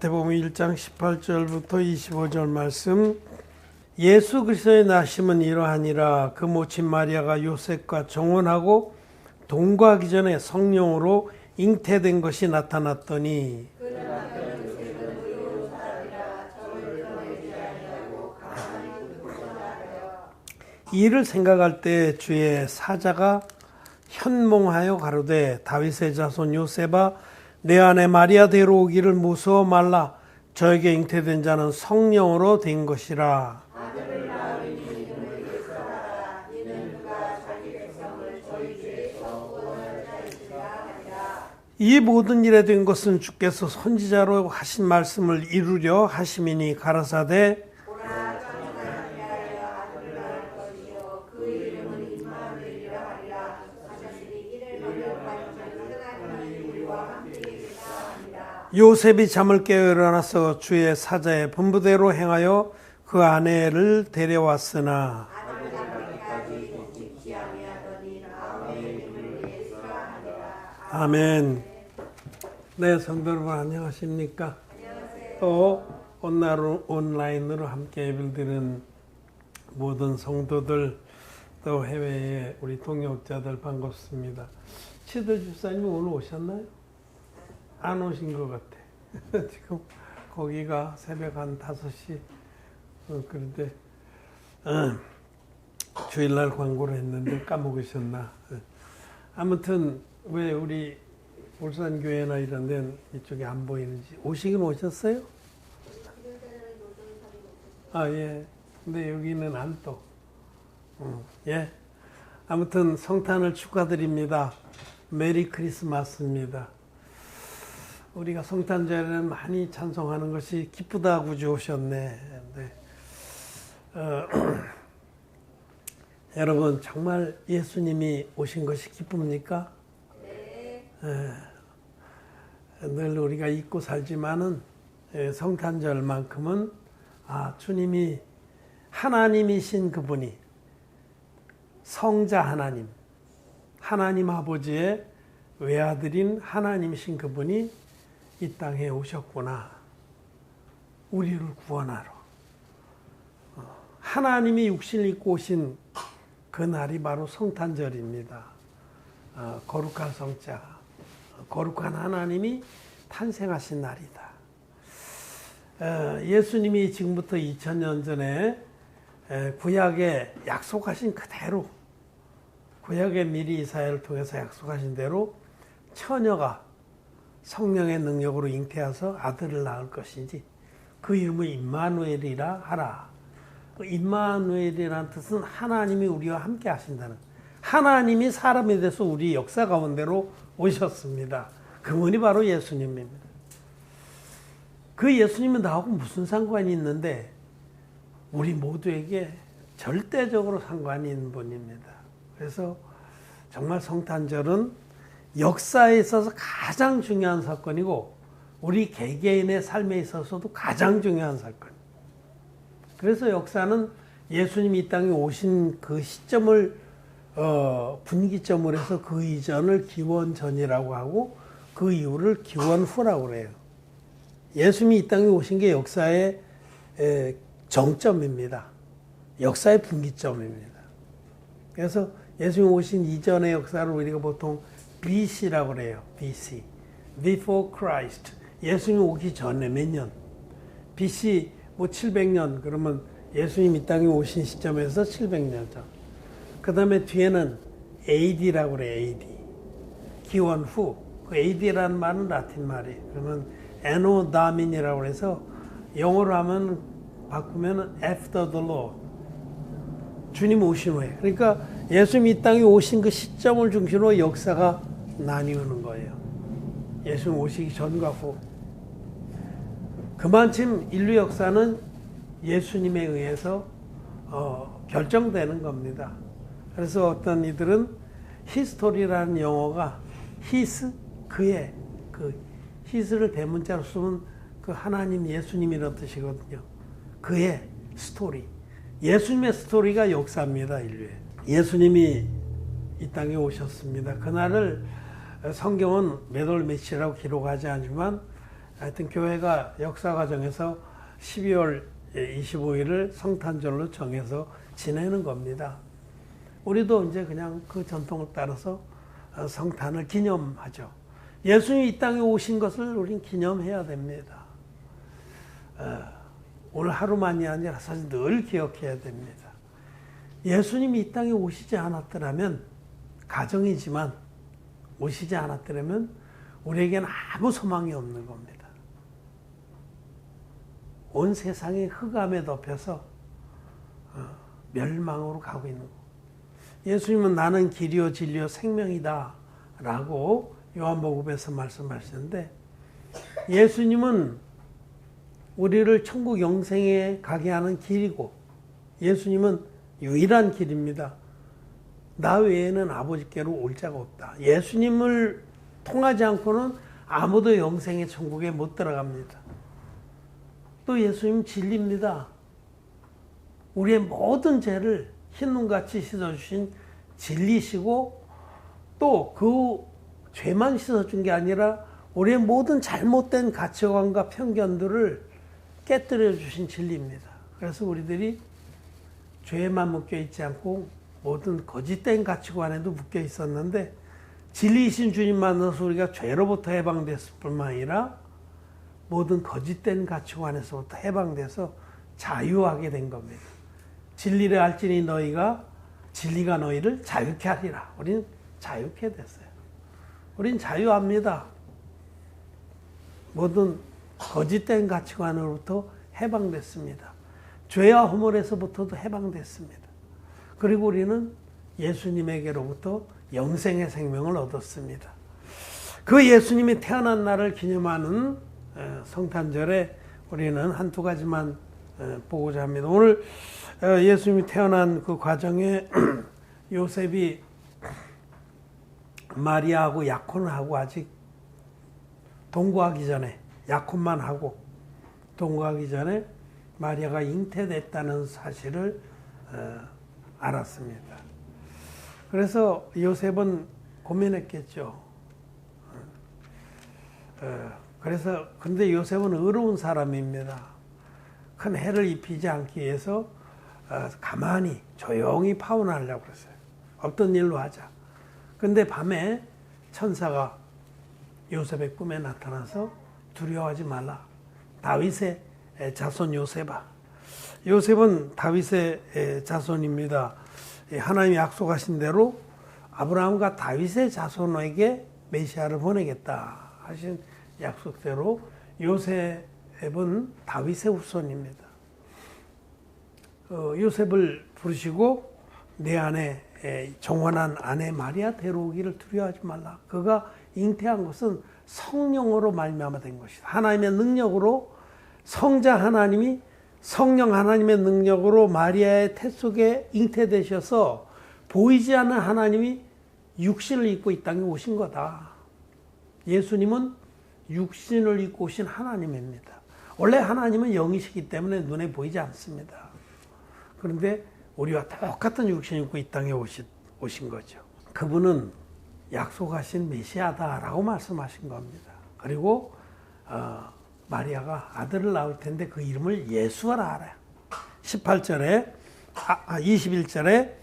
마태복음 1장 18절부터 25절 말씀. 예수 그리스도의 나심은 이러하니라. 그 모친 마리아가 요셉과 정혼하고 동거하기 전에 성령으로 잉태된 것이 나타났더니 이를 생각할 때 주의 사자가 현몽하여 가로되 다윗의 자손 요셉아 내 아내 마리아 데려오기를 무서워 말라. 저에게 잉태된 자는 성령으로 된 것이라. 이 모든 일에 된 것은 주께서 선지자로 하신 말씀을 이루려 하심이니 가라사대 요셉이 잠을 깨어 일어나서 주의 사자의 분부대로 행하여 그 아내를 데려왔으나 아멘. 네, 성도 여러분 안녕하십니까? 또 온라인으로 함께 예배를 드리는 모든 성도들, 또 해외의 우리 동역자들 반갑습니다. 치들 집사님 오늘 오셨나요? 안 오신 것 같아. 지금 거기가 새벽 한 5시 그런데 주일날 광고를 했는데 까먹으셨나. 아무튼 왜 우리 울산교회나 이런 데는 이쪽에 안 보이는지. 오시긴 오셨어요? 아, 예. 근데 여기는 안 또. 예. 아무튼 성탄을 축하드립니다. 메리 크리스마스입니다. 우리가 성탄절에는 많이 찬송하는 것이 기쁘다 구주 오셨네. 네. 여러분 정말 예수님이 오신 것이 기쁩니까? 네. 늘 우리가 잊고 살지만은 성탄절만큼은 주님이 하나님이신 그분이 성자 하나님 아버지의 외아들인 하나님이신 그분이 이 땅에 오셨구나. 우리를 구원하러. 하나님이 육신을 입고 오신 그 날이 바로 성탄절입니다. 거룩한 성자, 거룩한 하나님이 탄생하신 날이다. 예수님이 지금부터 2000년 전에 구약에 약속하신 그대로, 구약에 미리 이사야를 통해서 약속하신 대로 처녀가 성령의 능력으로 잉태하서 아들을 낳을 것이지 그 이름을 임마누엘이라 하라. 임마누엘이라는 뜻은 하나님이 우리와 함께 하신다는, 하나님이 사람이 돼서 우리 역사 가운데로 오셨습니다. 그분이 바로 예수님입니다. 그 예수님은 나하고 무슨 상관이 있는데 우리 모두에게 절대적으로 상관이 있는 분입니다. 그래서 정말 성탄절은 역사에 있어서 가장 중요한 사건이고 우리 개개인의 삶에 있어서도 가장 중요한 사건. 그래서 역사는 예수님이 이 땅에 오신 그 시점을 분기점으로 해서 그 이전을 기원전이라고 하고 그 이후를 기원후라고 그래요. 예수님이 이 땅에 오신 게 역사의 정점입니다. 역사의 분기점입니다. 그래서 예수님이 오신 이전의 역사를 우리가 보통 BC라고 그래요. BC. Before Christ. 예수님 오기 전에 몇 년? BC 700년. 그러면 예수님 이 땅에 오신 시점에서 700년 전. 그 다음에 뒤에는 AD라고 그래요. AD. 기원 후. 그 AD라는 말은 라틴 말이에요. 그러면 Anno Domin이라고 해서 영어로 하면 바꾸면 After the Lord. 주님 오신 후에. 그러니까 예수님이 이 땅에 오신 그 시점을 중심으로 역사가 나뉘는 거예요. 예수님 오시기 전과 후. 그만큼 인류 역사는 예수님에 의해서 결정되는 겁니다. 그래서 어떤 이들은 히스토리라는 용어가 히스, 그의, 그 히스를 대문자로 쓰면 그 하나님 예수님이라는 뜻이거든요. 그의 스토리. 예수님의 스토리가 역사입니다. 인류에. 예수님이 이 땅에 오셨습니다. 그날을 성경은 몇월 며칠이라고 기록하지 않지만 하여튼 교회가 역사 과정에서 12월 25일을 성탄절로 정해서 지내는 겁니다. 우리도 이제 그냥 그 전통을 따라서 성탄을 기념하죠. 예수님이 이 땅에 오신 것을 우린 기념해야 됩니다. 오늘 하루만이 아니라 사실 늘 기억해야 됩니다. 예수님이 이 땅에 오시지 않았더라면, 가정이지만 오시지 않았더라면 우리에게는 아무 소망이 없는 겁니다. 온 세상이 흑암에 덮여서 멸망으로 가고 있는 거예요. 예수님은 나는 길이요 진리요 생명이다 라고 요한복음에서 말씀하시는데, 예수님은 우리를 천국 영생에 가게 하는 길이고, 예수님은 유일한 길입니다. 나 외에는 아버지께로 올 자가 없다. 예수님을 통하지 않고는 아무도 영생의 천국에 못 들어갑니다. 또 예수님 진리입니다. 우리의 모든 죄를 흰눈같이 씻어주신 진리시고, 또 그 죄만 씻어준 게 아니라 우리의 모든 잘못된 가치관과 편견들을 깨뜨려 주신 진리입니다. 그래서 우리들이 죄에만 묶여 있지 않고 모든 거짓된 가치관에도 묶여 있었는데, 진리이신 주님 만나서 우리가 죄로부터 해방됐을 뿐만 아니라 모든 거짓된 가치관에서부터 해방돼서 자유하게 된 겁니다. 진리를 알지니 너희가, 진리가 너희를 자유케 하리라. 우린 자유케 됐어요. 우린 자유합니다. 모든 거짓된 가치관으로부터 해방됐습니다. 죄와 허물에서부터도 해방됐습니다. 그리고 우리는 예수님에게로부터 영생의 생명을 얻었습니다. 그 예수님이 태어난 날을 기념하는 성탄절에 우리는 한두 가지만 보고자 합니다. 오늘 예수님이 태어난 그 과정에 요셉이 마리아하고 약혼을 하고 아직 동거하기 전에, 약혼만 하고 동거하기 전에 마리아가 잉태됐다는 사실을 알았습니다. 그래서 요셉은 고민했겠죠. 그래서 근데 요셉은 의로운 사람입니다. 큰 해를 입히지 않기 위해서 가만히 조용히 파혼하려고 그랬어요. 없던 일로 하자. 근데 밤에 천사가 요셉의 꿈에 나타나서 두려워하지 말라. 다윗의 자손 요셉아. 요셉은 다윗의 자손입니다. 하나님이 약속하신 대로 아브라함과 다윗의 자손에게 메시아를 보내겠다 하신 약속대로 요셉은 다윗의 후손입니다. 요셉을 부르시고 내 안에 정원한 아내 마리아 데려오기를 두려워하지 말라. 그가 잉태한 것은 성령으로 말미암아 된 것이다. 하나님의 능력으로, 성자 하나님이 성령 하나님의 능력으로 마리아의 태 속에 잉태되셔서 보이지 않는 하나님이 육신을 입고 이 땅에 오신 거다. 예수님은 육신을 입고 오신 하나님입니다. 원래 하나님은 영이시기 때문에 눈에 보이지 않습니다. 그런데 우리와 똑같은 육신을 입고 이 땅에 오신 거죠. 그분은 약속하신 메시아다라고 말씀하신 겁니다. 그리고 마리아가 아들을 낳을 텐데 그 이름을 예수라 하라. 18절에 21절에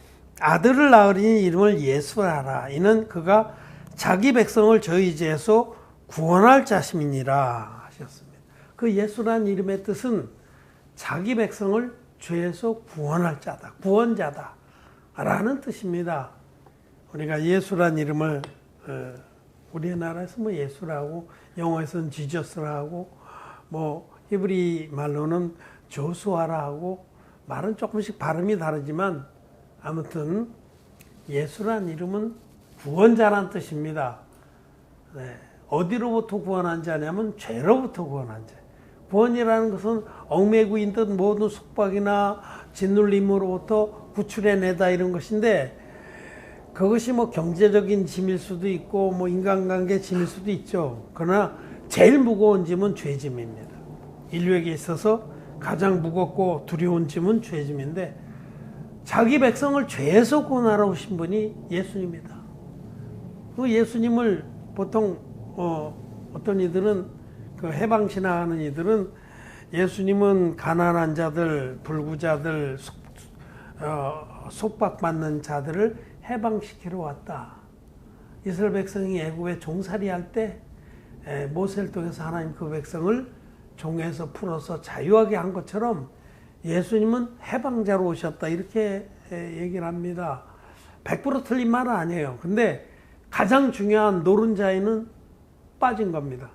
아들을 낳으리니 이름을 예수라 하라. 이는 그가 자기 백성을 저희 죄에서 구원할 자심이니라 하셨습니다. 그 예수란 이름의 뜻은 자기 백성을 죄에서 구원할 자다, 구원자다 라는 뜻입니다. 우리가 예수란 이름을 우리나라에서 뭐 예수라고, 영어에서는 지저스라고, 뭐 히브리 말로는 조수아라 하고, 말은 조금씩 발음이 다르지만 아무튼 예수란 이름은 구원자란 뜻입니다. 네. 어디로부터 구원한 자냐면 죄로부터 구원한 자. 구원이라는 것은 얽매고 있는 모든 속박이나 짓눌림으로부터 구출해내다 이런 것인데, 그것이 뭐 경제적인 짐일 수도 있고 뭐 인간관계 짐일 수도 있죠. 그러나 제일 무거운 짐은 죄짐입니다. 인류에게 있어서 가장 무겁고 두려운 짐은 죄짐인데, 자기 백성을 죄에서 구원하러 오신 분이 예수님이다. 그 예수님을 보통 어떤 이들은 그 해방신앙하는 이들은 예수님은 가난한 자들, 불구자들, 속박받는 자들을 해방시키러 왔다. 이스라엘 백성이 애굽에 종살이 할 때 모세를 통해서 하나님 그 백성을 종에서 풀어서 자유하게 한 것처럼 예수님은 해방자로 오셨다. 이렇게 얘기를 합니다. 100% 틀린 말은 아니에요. 근데 가장 중요한 노른자에는 빠진 겁니다.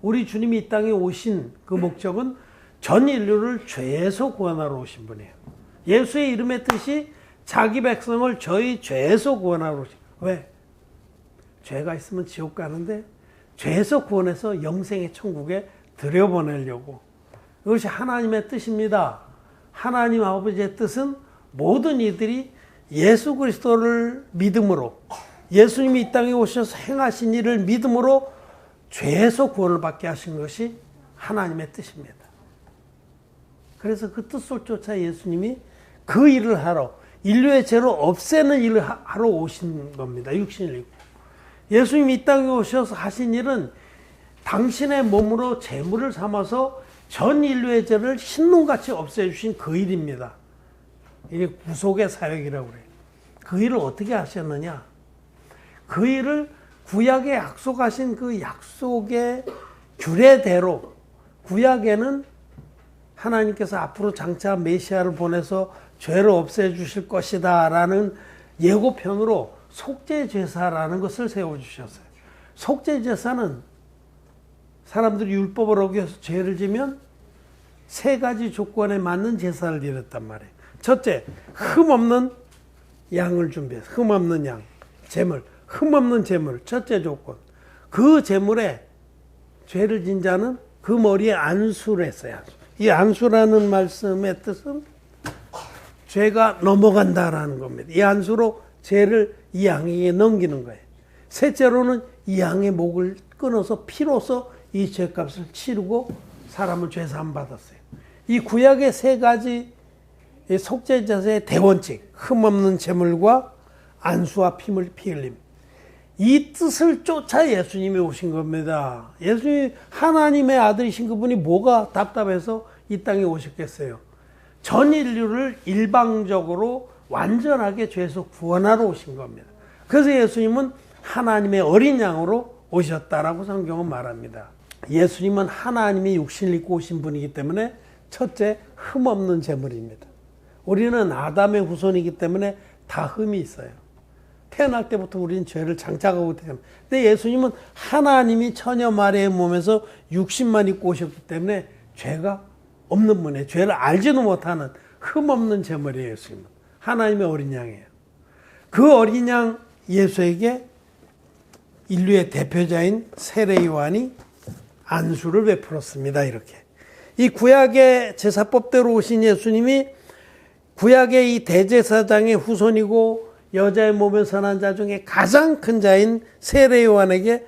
우리 주님이 이 땅에 오신 그 목적은 전 인류를 죄에서 구원하러 오신 분이에요. 예수의 이름의 뜻이 자기 백성을 저희 죄에서 구원하러 오신 거예요. 왜? 죄가 있으면 지옥 가는데 죄에서 구원해서 영생의 천국에 들여보내려고. 이것이 하나님의 뜻입니다. 하나님 아버지의 뜻은 모든 이들이 예수 그리스도를 믿음으로, 예수님이 이 땅에 오셔서 행하신 일을 믿음으로 죄에서 구원을 받게 하신 것이 하나님의 뜻입니다. 그래서 그 뜻을 쫓아 예수님이 그 일을 하러, 인류의 죄를 없애는 일을 하러 오신 겁니다. 육신을 입고. 예수님이 이 땅에 오셔서 하신 일은 당신의 몸으로 제물을 삼아서 전 인류의 죄를 흰눈같이 없애주신 그 일입니다. 이게 구속의 사역이라고 그래요. 그 일을 어떻게 하셨느냐? 그 일을 구약에 약속하신 그 약속의 규례대로, 구약에는 하나님께서 앞으로 장차 메시아를 보내서 죄를 없애주실 것이다 라는 예고편으로 속죄제사라는 것을 세워주셨어요. 속죄제사는 사람들이 율법을 어겨서 죄를 지면 세 가지 조건에 맞는 제사를 드렸단 말이에요. 첫째, 흠없는 양을 준비해서, 흠없는 양, 제물, 흠없는 제물, 첫째 조건. 그 제물에 죄를 진 자는 그 머리에 안수를 했어요. 이 안수라는 말씀의 뜻은 죄가 넘어간다라는 겁니다. 이 안수로 죄를 이 양에게 넘기는 거예요. 셋째로는 이 양의 목을 끊어서 피로써 이 죄값을 치르고 사람은 죄사함 받았어요. 이 구약의 세 가지 속죄제사의 대원칙, 흠없는 제물과 안수와 피 흘림. 이 뜻을 쫓아 예수님이 오신 겁니다. 예수님이 하나님의 아들이신 그분이 뭐가 답답해서 이 땅에 오셨겠어요. 전 인류를 일방적으로 완전하게 죄에서 구원하러 오신 겁니다. 그래서 예수님은 하나님의 어린 양으로 오셨다라고 성경은 말합니다. 예수님은 하나님이 육신을 입고 오신 분이기 때문에 첫째, 흠없는 제물입니다. 우리는 아담의 후손이기 때문에 다 흠이 있어요. 태어날 때부터 우리는 죄를 장착하고 태어납니다. 근데 예수님은 하나님이 처녀 마리아의 몸에서 육신만 입고 오셨기 때문에 죄가 없는 분이에요. 죄를 알지도 못하는 흠없는 제물이에요. 예수님은 하나님의 어린 양이에요. 그 어린 양 예수에게 인류의 대표자인 세례 요한이 안수를 베풀었습니다. 이렇게 이 구약의 제사법대로 오신 예수님이 구약의 이 대제사장의 후손이고 여자의 몸에서 난 자 중에 가장 큰 자인 세례 요한에게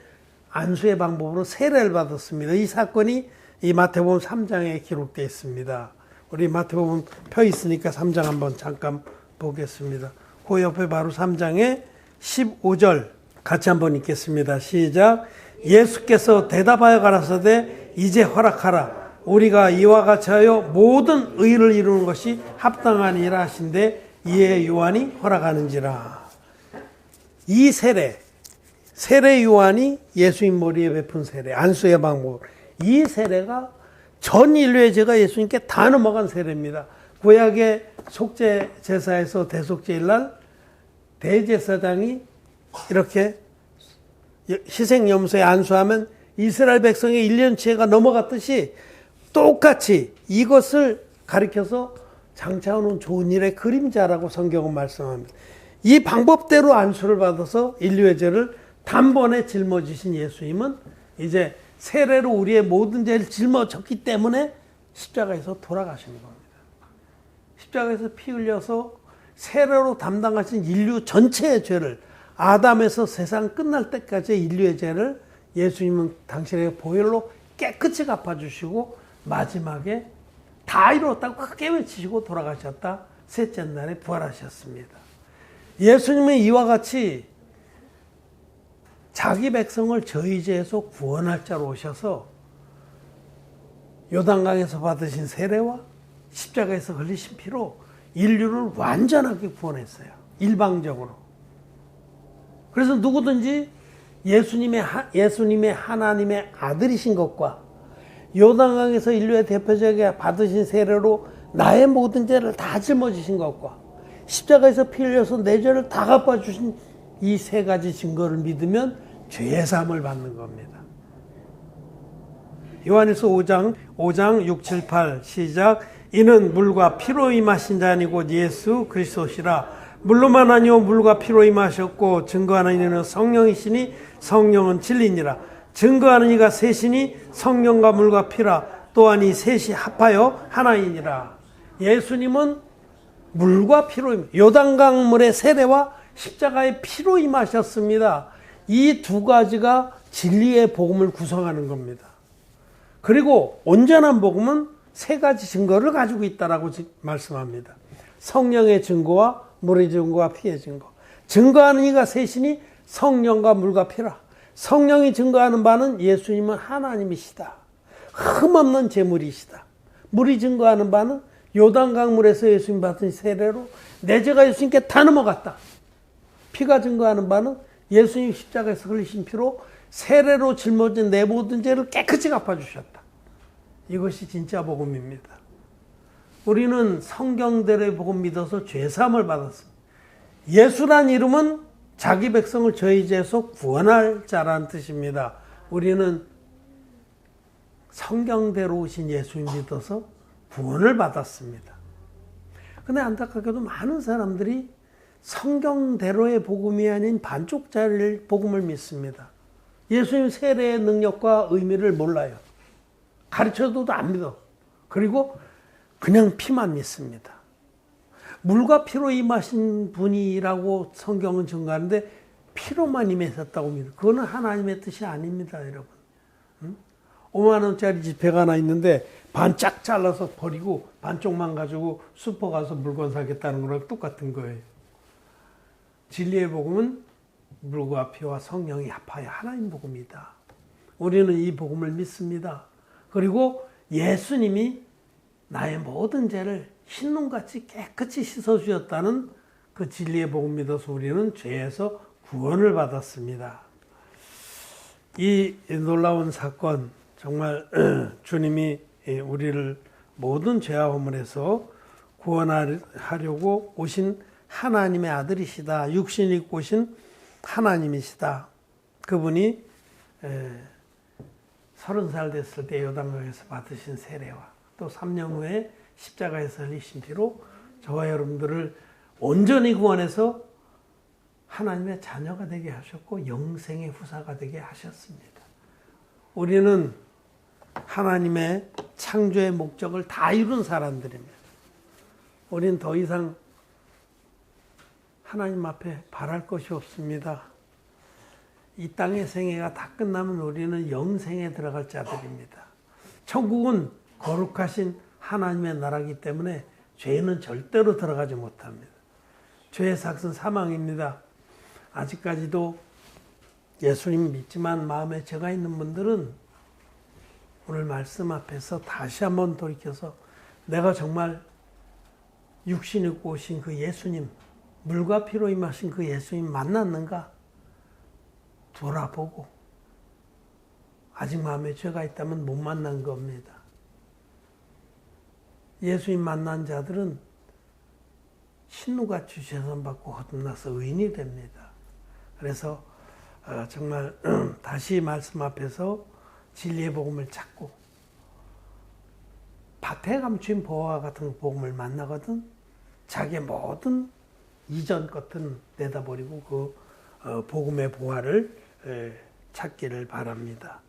안수의 방법으로 세례를 받았습니다. 이 사건이 이 마태복음 3장에 기록되어 있습니다. 우리 마태복음 펴 있으니까 3장 한번 잠깐 보겠습니다. 그 옆에 바로 3장에 15절 같이 한번 읽겠습니다. 시작. 예수께서 대답하여 가라사대 이제 허락하라. 우리가 이와 같이 하여 모든 의를 이루는 것이 합당하니라 하신대 이에 요한이 허락하는지라. 이 세례 요한이 예수님 머리에 베푼 세례, 안수의 방법. 이 세례가 전 인류의 죄가 예수님께 다 넘어간 세례입니다. 구약의 속죄 제사에서 대속죄일 날 대제사장이 이렇게 희생염소에 안수하면 이스라엘 백성의 1년치가 넘어갔듯이 똑같이 이것을 가리켜서 장차오는 좋은 일의 그림자라고 성경은 말씀합니다. 이 방법대로 안수를 받아서 인류의 죄를 단번에 짊어지신 예수님은 이제 세례로 우리의 모든 죄를 짊어졌기 때문에 십자가에서 돌아가시는 겁니다. 십자가에서 피 흘려서 세례로 담당하신 인류 전체의 죄를, 아담에서 세상 끝날 때까지의 인류의 죄를 예수님은 당신의 보혈로 깨끗이 갚아주시고 마지막에 다 이루었다고 크게 외치시고 돌아가셨다. 셋째 날에 부활하셨습니다. 예수님은 이와 같이 자기 백성을 저희 죄에서 구원할 자로 오셔서 요단강에서 받으신 세례와 십자가에서 흘리신 피로 인류를 완전하게 구원했어요. 일방적으로. 그래서 누구든지 예수님의 하나님의 아들이신 것과 요단강에서 인류의 대표적에 받으신 세례로 나의 모든 죄를 다 짊어지신 것과 십자가에서 피 흘려서 내 죄를 다 갚아주신 이 세 가지 증거를 믿으면 죄의 사함을 받는 겁니다. 요한일서 5장 6, 7, 8 시작. 이는 물과 피로 임하신 자니 곧 예수 그리스도시라. 물로만 아니요 물과 피로 임하셨고 증거하는 이는 성령이시니 성령은 진리니라. 증거하는 이가 셋이니 성령과 물과 피라. 또한 이 셋이 합하여 하나이니라. 예수님은 물과 피로 요단강 물의 세례와 십자가의 피로 임하셨습니다. 이 두 가지가 진리의 복음을 구성하는 겁니다. 그리고 온전한 복음은 세 가지 증거를 가지고 있다라고 말씀합니다. 성령의 증거와 물의 증거와 피의 증거. 증거하는 이가 셋이니 성령과 물과 피라. 성령이 증거하는 바는 예수님은 하나님이시다. 흠없는 제물이시다. 물이 증거하는 바는 요단강 물에서 예수님 받은 세례로 내 죄가 예수님께 다 넘어갔다. 피가 증거하는 바는 예수님 십자가에서 흘리신 피로 세례로 짊어진 내 모든 죄를 깨끗이 갚아주셨다. 이것이 진짜 복음입니다. 우리는 성경대로의 복음 믿어서 죄사함을 받았습니다. 예수란 이름은 자기 백성을 저희 죄에서 구원할 자라는 뜻입니다. 우리는 성경대로 오신 예수님 믿어서 구원을 받았습니다. 근데 안타깝게도 많은 사람들이 성경대로의 복음이 아닌 반쪽짜리 복음을 믿습니다. 예수님 세례의 능력과 의미를 몰라요. 가르쳐도 안 믿어. 그리고 그냥 피만 믿습니다. 물과 피로 임하신 분이라고 성경은 증거하는데 피로만 임하셨다고 믿어요. 그거는 하나님의 뜻이 아닙니다, 여러분. 5만 원짜리 지폐가 하나 있는데 반 짝 잘라서 버리고 반쪽만 가지고 슈퍼 가서 물건 사겠다는 거랑 똑같은 거예요. 진리의 복음은 물과 피와 성령이 합하여 하나님 복음이다. 우리는 이 복음을 믿습니다. 그리고 예수님이 나의 모든 죄를 흰눈같이 깨끗이 씻어주셨다는 그 진리의 복음 믿어서 우리는 죄에서 구원을 받았습니다. 이 놀라운 사건, 정말 주님이 우리를 모든 죄와 허물에서 구원하려고 오신 하나님의 아들이시다. 육신 입고 오신 하나님이시다. 그분이 30살 됐을 때 요단강에서 받으신 세례와 또 3년 후에 십자가에서 흘리신 피로 저와 여러분들을 온전히 구원해서 하나님의 자녀가 되게 하셨고 영생의 후사가 되게 하셨습니다. 우리는 하나님의 창조의 목적을 다 이룬 사람들입니다. 우리는 더 이상 하나님 앞에 바랄 것이 없습니다. 이 땅의 생애가 다 끝나면 우리는 영생에 들어갈 자들입니다. 천국은 거룩하신 하나님의 나라이기 때문에 죄는 절대로 들어가지 못합니다. 죄의 삭은 사망입니다. 아직까지도 예수님 믿지만 마음에 죄가 있는 분들은 오늘 말씀 앞에서 다시 한번 돌이켜서 내가 정말 육신 입고 오신 그 예수님, 물과 피로 임하신 그 예수님 만났는가 돌아보고 아직 마음에 죄가 있다면 못 만난 겁니다. 예수님 만난 자들은 신누같이 죄선받고 거듭나서 의인이 됩니다. 그래서 정말 다시 말씀 앞에서 진리의 복음을 찾고 밭에 감춘 보화와 같은 복음을 만나거든 자기의 모든 이전 것은 내다버리고 그 복음의 보화를 찾기를 바랍니다.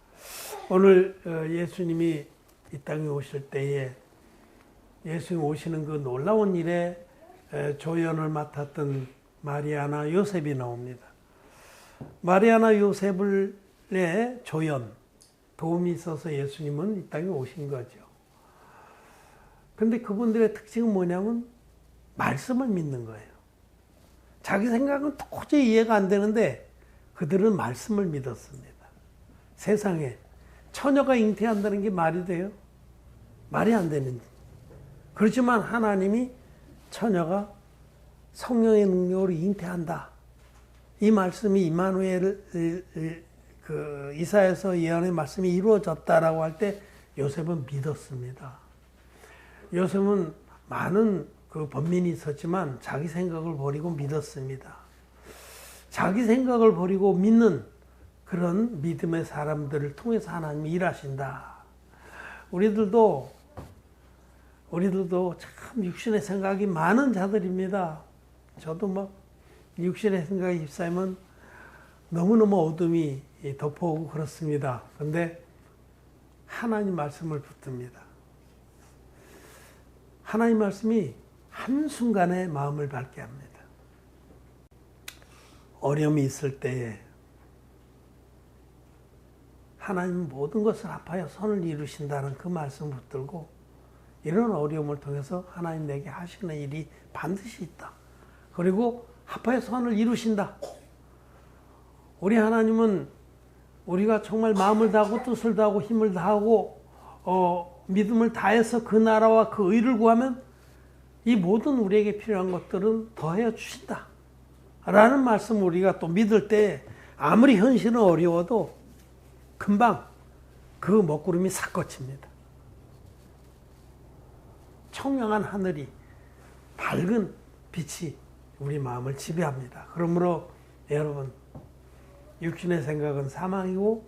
오늘 예수님이 이 땅에 오실 때에 예수님 오시는 그 놀라운 일에 조연을 맡았던 마리아나 요셉이 나옵니다. 마리아나 요셉의 조연, 도움이 있어서 예수님은 이 땅에 오신 거죠. 근데 그분들의 특징은 뭐냐면 말씀을 믿는 거예요. 자기 생각은 도저히 이해가 안 되는데 그들은 말씀을 믿었습니다. 세상에 처녀가 잉태한다는 게 말이 돼요? 말이 안 되는. 그렇지만 하나님이 처녀가 성령의 능력으로 잉태한다. 이 말씀이 이마누엘 이사야서 예언의 말씀이 이루어졌다라고 할 때 요셉은 믿었습니다. 요셉은 많은 번민이 있었지만 자기 생각을 버리고 믿었습니다. 자기 생각을 버리고 믿는 그런 믿음의 사람들을 통해서 하나님이 일하신다. 우리들도 참 육신의 생각이 많은 자들입니다. 저도 육신의 생각이 휩싸이면 너무너무 어둠이 덮어오고 그렇습니다. 그런데 하나님 말씀을 붙듭니다. 하나님 말씀이 한순간에 마음을 밝게 합니다. 어려움이 있을 때에 하나님은 모든 것을 합하여 선을 이루신다는 그 말씀을 붙들고 이런 어려움을 통해서 하나님 내게 하시는 일이 반드시 있다. 그리고 합하여 선을 이루신다. 우리 하나님은 우리가 정말 마음을 다하고 뜻을 다하고 힘을 다하고 믿음을 다해서 그 나라와 그 의를 구하면 이 모든 우리에게 필요한 것들은 더하여 주신다. 라는 말씀을 우리가 또 믿을 때 아무리 현실은 어려워도 금방 그 먹구름이 싹 걷힙니다. 청량한 하늘이 밝은 빛이 우리 마음을 지배합니다. 그러므로 여러분, 육신의 생각은 사망이고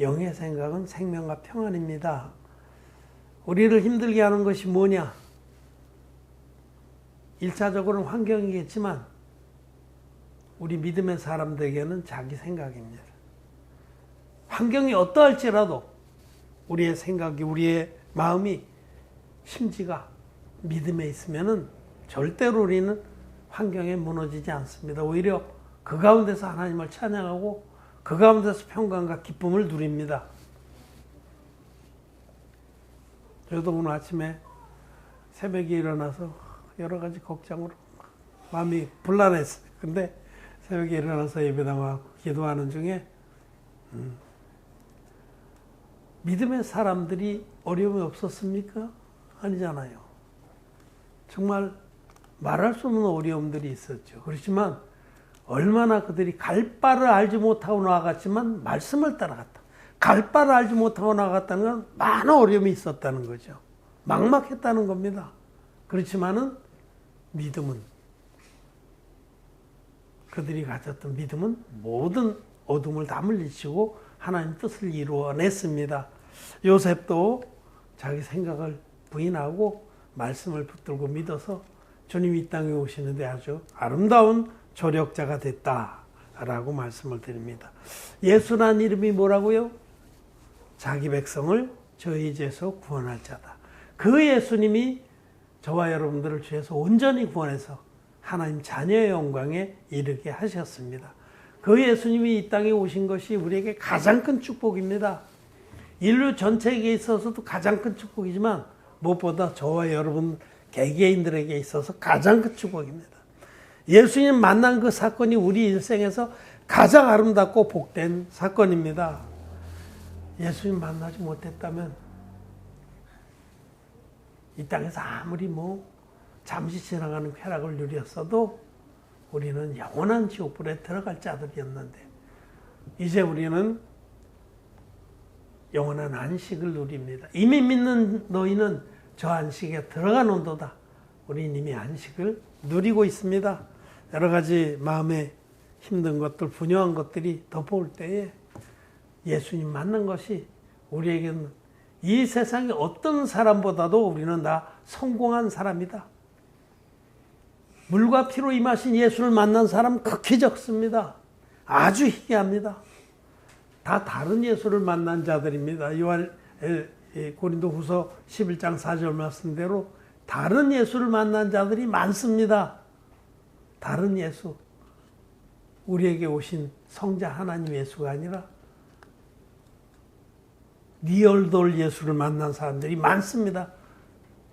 영의 생각은 생명과 평안입니다. 우리를 힘들게 하는 것이 뭐냐? 1차적으로는 환경이겠지만 우리 믿음의 사람들에게는 자기 생각입니다. 환경이 어떠할지라도 우리의 생각이, 우리의 마음이, 심지가 믿음에 있으면은 절대로 우리는 환경에 무너지지 않습니다. 오히려 그 가운데서 하나님을 찬양하고 그 가운데서 평강과 기쁨을 누립니다. 저도 오늘 아침에 새벽에 일어나서 여러 가지 걱정으로 마음이 불안했어요. 근데 새벽에 일어나서 예배당하고 기도하는 중에 믿음의 사람들이 어려움이 없었습니까? 아니잖아요. 정말 말할 수 없는 어려움들이 있었죠. 그렇지만 얼마나 그들이 갈 바를 알지 못하고 나아갔지만 말씀을 따라갔다. 갈 바를 알지 못하고 나아갔다는 건 많은 어려움이 있었다는 거죠. 막막했다는 겁니다. 그렇지만은 믿음은, 그들이 가졌던 믿음은 모든 어둠을 다 물리치고 하나님 뜻을 이루어냈습니다. 요셉도 자기 생각을 부인하고 말씀을 붙들고 믿어서 주님이 이 땅에 오시는데 아주 아름다운 조력자가 됐다라고 말씀을 드립니다. 예수란 이름이 뭐라고요? 자기 백성을 저희 죄에서 구원할 자다. 그 예수님이 저와 여러분들을 죄에서 온전히 구원해서 하나님 자녀의 영광에 이르게 하셨습니다. 그 예수님이 이 땅에 오신 것이 우리에게 가장 큰 축복입니다. 인류 전체에게 있어서도 가장 큰 축복이지만 무엇보다 저와 여러분 개개인들에게 있어서 가장 큰 축복입니다. 예수님 만난 그 사건이 우리 인생에서 가장 아름답고 복된 사건입니다. 예수님 만나지 못했다면 이 땅에서 아무리 잠시 지나가는 쾌락을 누렸어도 우리는 영원한 지옥불에 들어갈 자들이었는데 이제 우리는 영원한 안식을 누립니다. 이미 믿는 너희는 저 안식에 들어가는도다. 우리는 이미 안식을 누리고 있습니다. 여러 가지 마음에 힘든 것들, 분요한 것들이 덮어올 때에 예수님 만난 것이 우리에게는 이 세상의 어떤 사람보다도 우리는 다 성공한 사람이다. 물과 피로 임하신 예수를 만난 사람 극히 적습니다. 아주 희귀합니다. 다 다른 예수를 만난 자들입니다. 고린도후서 11장 4절 말씀대로 다른 예수를 만난 자들이 많습니다. 다른 예수, 우리에게 오신 성자 하나님 예수가 아니라 리얼돌 예수를 만난 사람들이 많습니다.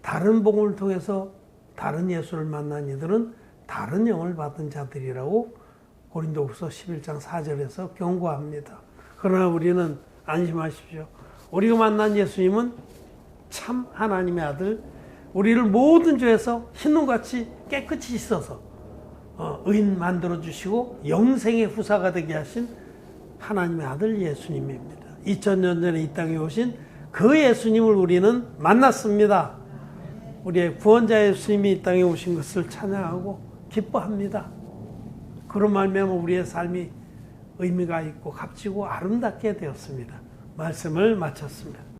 다른 복음을 통해서 다른 예수를 만난 이들은 다른 영을 받은 자들이라고 고린도후서 11장 4절에서 경고합니다. 그러나 우리는 안심하십시오. 우리가 만난 예수님은 참 하나님의 아들, 우리를 모든 죄에서 흰눈같이 깨끗이 씻어서 의인 만들어주시고 영생의 후사가 되게 하신 하나님의 아들 예수님입니다. 2000년 전에 이 땅에 오신 그 예수님을 우리는 만났습니다. 우리의 구원자 예수님이 이 땅에 오신 것을 찬양하고 기뻐합니다. 그로 말미암아 우리의 삶이 의미가 있고 값지고 아름답게 되었습니다. 말씀을 마쳤습니다.